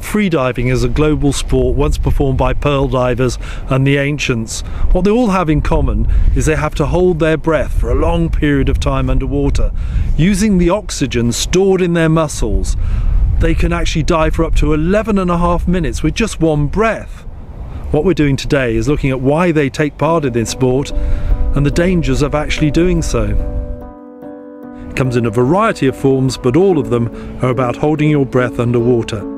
Freediving is a global sport once performed by pearl divers and the ancients. What they all have in common is they have to hold their breath for a long period of time underwater. Using the oxygen stored in their muscles, they can actually dive for up to 11.5 minutes with just one breath. What we're doing today is looking at why they take part in this sport and the dangers of actually doing so. It comes in a variety of forms, but all of them are about holding your breath underwater.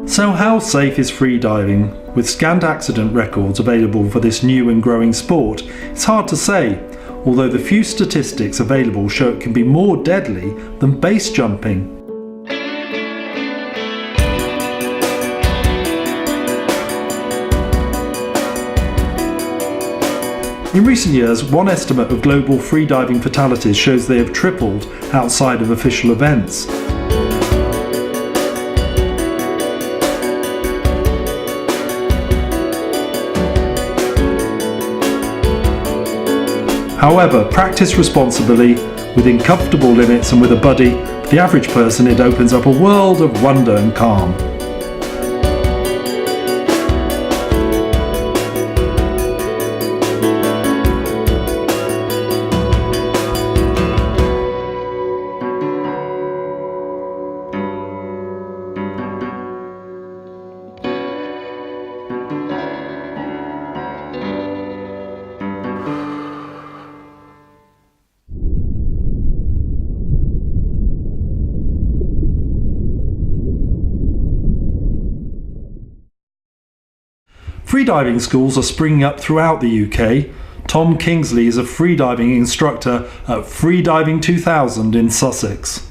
So how safe is freediving? With scant accident records available for this new and growing sport, it's hard to say, although the few statistics available show it can be more deadly than base jumping. In recent years, one estimate of global freediving fatalities shows they have tripled outside of official events. However, practice responsibly, within comfortable limits and with a buddy, for the average person it opens up a world of wonder and calm. Freediving schools are springing up throughout the UK. Tom Kingsley is a freediving instructor at Freediving 2000 in Sussex.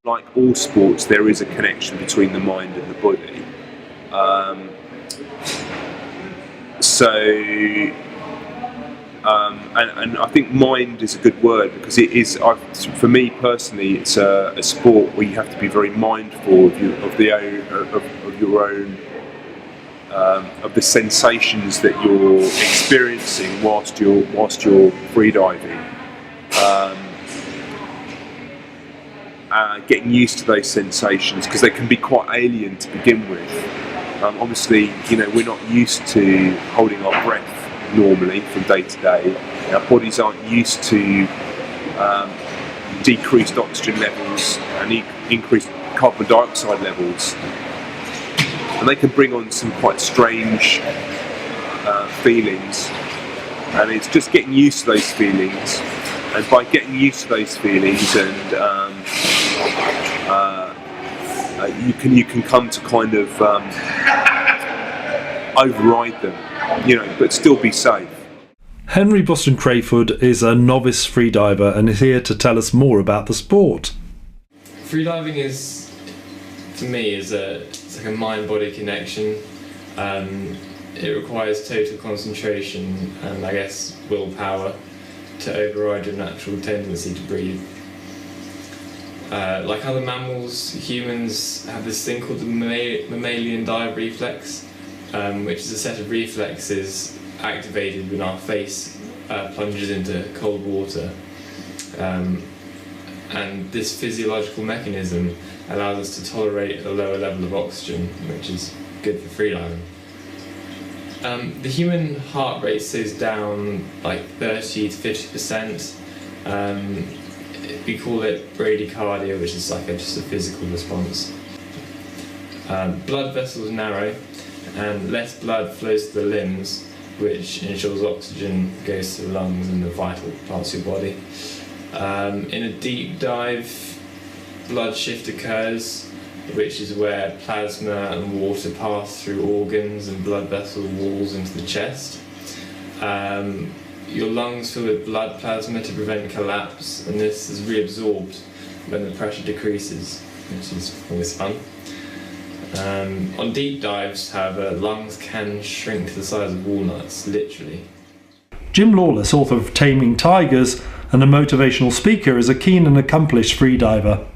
Like all sports, there is a connection between the mind and the body. And I think mind is a good word because it is, for me personally, it's a sport where you have to be very mindful of the sensations that you're experiencing whilst you're freediving. Getting used to those sensations because they can be quite alien to begin with. Obviously, we're not used to holding our breath normally from day to day. Our bodies aren't used to decreased oxygen levels and increased carbon dioxide levels. And they can bring on some quite strange feelings, and it's just getting used to those feelings. And by getting used to those feelings, and you can come to kind of override them, but still be safe. Henry Boston-Crayfourd is a novice freediver and is here to tell us more about the sport. Freediving is, to me, it's like a mind-body connection. It requires total concentration and, I guess, willpower to override your natural tendency to breathe. Like other mammals, humans have this thing called the mammalian dive reflex, which is a set of reflexes activated when our face plunges into cold water. And this physiological mechanism allows us to tolerate a lower level of oxygen, which is good for freediving. The human heart rate slows down like 30 to 50%. We call it bradycardia, which is like just a physical response. Blood vessels narrow and less blood flows to the limbs, which ensures oxygen goes to the lungs and the vital parts of your body. In a deep dive, blood shift occurs, which is where plasma and water pass through organs and blood vessel walls into the chest. Your lungs fill with blood plasma to prevent collapse, and this is reabsorbed when the pressure decreases, which is always fun. On deep dives, however, lungs can shrink to the size of walnuts, literally. Jim Lawless, author of Taming Tigers and a motivational speaker, is a keen and accomplished freediver.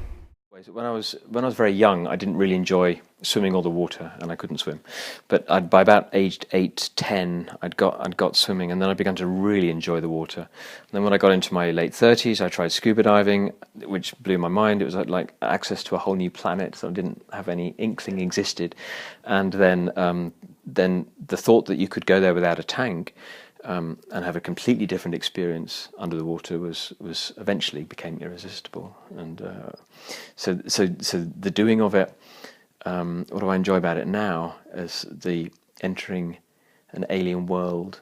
When I was very young, I didn't really enjoy swimming or the water, and I couldn't swim. But by about aged 8, 10, I'd got swimming, and then I began to really enjoy the water. And then when I got into my late 30s, I tried scuba diving, which blew my mind. It was like access to a whole new planet, so I didn't have any inkling existed. And then the thought that you could go there without a tank and have a completely different experience under the water was eventually became irresistible. And so the doing of it. What do I enjoy about it now as the entering an alien world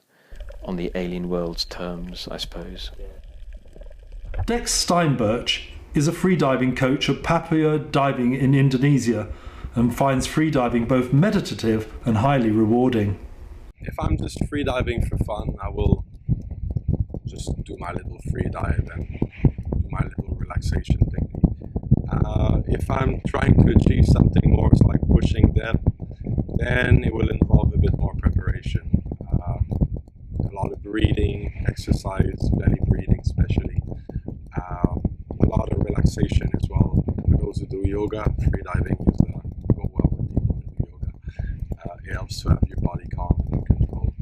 on the alien world's terms, I suppose. Dex Steinberch is a freediving coach at Papua Diving in Indonesia and finds freediving both meditative and highly rewarding. If I'm just freediving for fun, I will just do my little freedive and do my little relaxation technique. If I'm trying to achieve something more, it's like pushing depth, then it will involve a bit more preparation. A lot of breathing, exercise, belly breathing especially. A lot of relaxation as well. For those who do yoga, freediving is go well with people who do yoga. It helps to have your body calm and in control.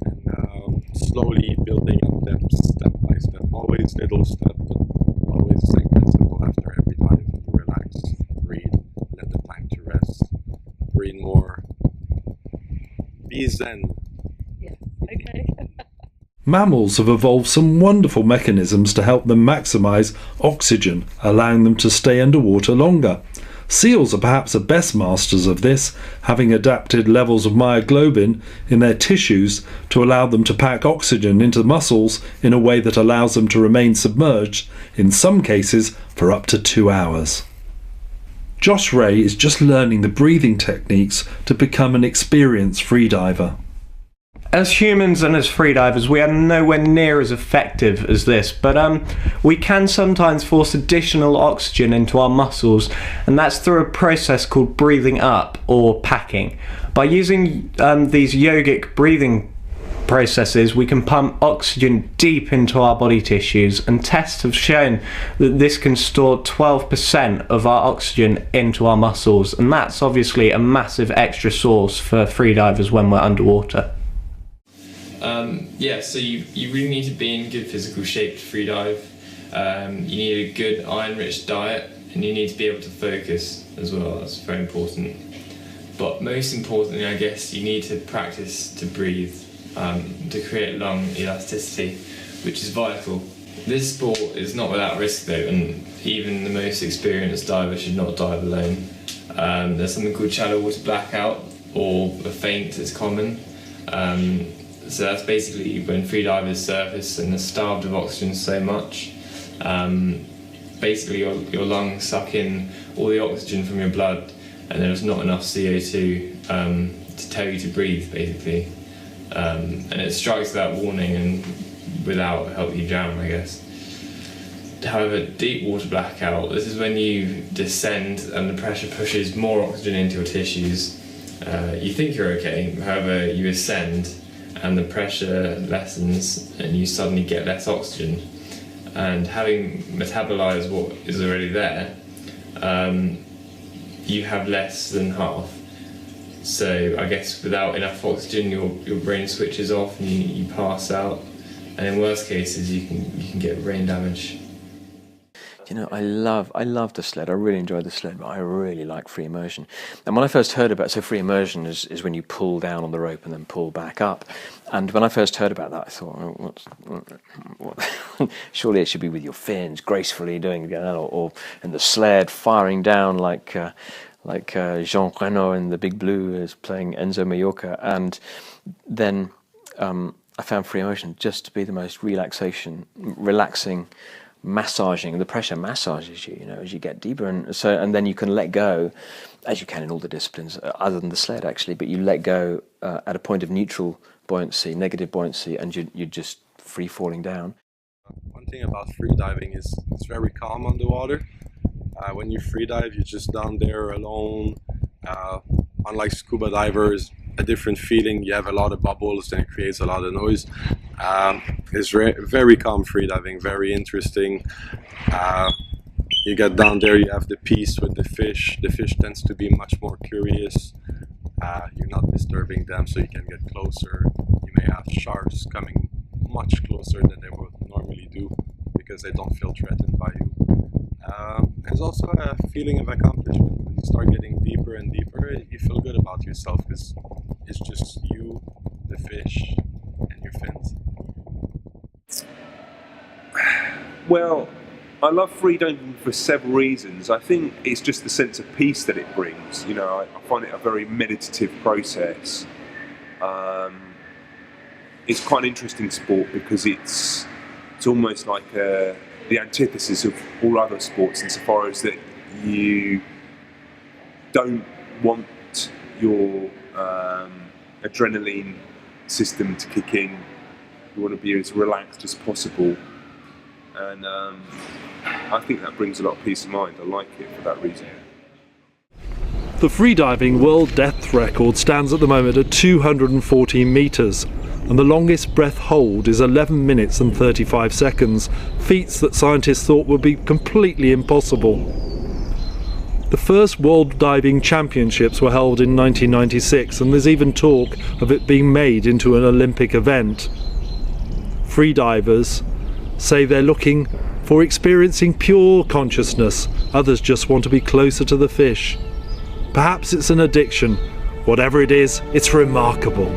And slowly building up depth step by step. Always little step, but always the same principle after every dive. Relax, breathe, let the time to rest, breathe more, be zen. Yeah, okay. Mammals have evolved some wonderful mechanisms to help them maximise oxygen, allowing them to stay underwater longer. Seals are perhaps the best masters of this, having adapted levels of myoglobin in their tissues to allow them to pack oxygen into muscles in a way that allows them to remain submerged, in some cases for up to 2 hours. Josh Ray is just learning the breathing techniques to become an experienced freediver. As humans and as freedivers, we are nowhere near as effective as this, but we can sometimes force additional oxygen into our muscles, and that's through a process called breathing up or packing. By using these yogic breathing processes, we can pump oxygen deep into our body tissues, and tests have shown that this can store 12% of our oxygen into our muscles, and that's obviously a massive extra source for freedivers when we're underwater. So you really need to be in good physical shape to freedive. You need a good iron-rich diet, and you need to be able to focus as well. That's very important. But most importantly, I guess, you need to practice to breathe, to create lung elasticity, which is vital. This sport is not without risk though, and even the most experienced diver should not dive alone. There's something called shallow water blackout, or a faint is common. So that's basically when freedivers surface and are starved of oxygen so much. Basically your lungs suck in all the oxygen from your blood, and there's not enough CO2 to tell you to breathe, basically. And it strikes without warning and without help you drown, I guess. However, deep water blackout, this is when you descend and the pressure pushes more oxygen into your tissues. You think you're okay, however you ascend and the pressure lessens and you suddenly get less oxygen. And having metabolized what is already there, you have less than half. So I guess without enough oxygen, your brain switches off and you pass out. And in worst cases, you can get brain damage. You know, I love the sled. I really enjoy the sled, but I really like free immersion. And when I first heard about, so free immersion is when you pull down on the rope and then pull back up. And when I first heard about that, I thought, what? Surely it should be with your fins, gracefully doing that, or in the sled, firing down like Jean Reno in The Big Blue is playing Enzo Mallorca. And then I found free immersion just to be the most relaxing, massaging. The pressure massages you, you know, as you get deeper, and then you can let go, as you can in all the disciplines, other than the sled actually. But you let go at a point of neutral buoyancy, negative buoyancy, and you're just free falling down. One thing about freediving is it's very calm underwater. When you freedive, you're just down there alone. Unlike scuba divers, a different feeling. You have a lot of bubbles and it creates a lot of noise. It's very calm freediving, very interesting. You get down there, you have the peace with the fish. The fish tends to be much more curious. You're not disturbing them, so you can get closer. You may have sharks coming much closer than they would normally do because they don't feel threatened by you. There's also a feeling of accomplishment. When you start getting deeper and deeper, you feel good about yourself because it's just you, the fish, and your fins. Well, I love freediving for several reasons. I think it's just the sense of peace that it brings. You know, I find it a very meditative process. It's quite an interesting sport because it's almost like the antithesis of all other sports insofar as that you don't want your adrenaline system to kick in. You want to be as relaxed as possible. And I think that brings a lot of peace of mind. I like it for that reason. The freediving world depth record stands at the moment at 214 metres, and the longest breath hold is 11 minutes and 35 seconds, feats that scientists thought would be completely impossible. The first World Diving Championships were held in 1996, and there's even talk of it being made into an Olympic event. Freedivers say they're looking for experiencing pure consciousness. Others just want to be closer to the fish. Perhaps it's an addiction. Whatever it is, it's remarkable.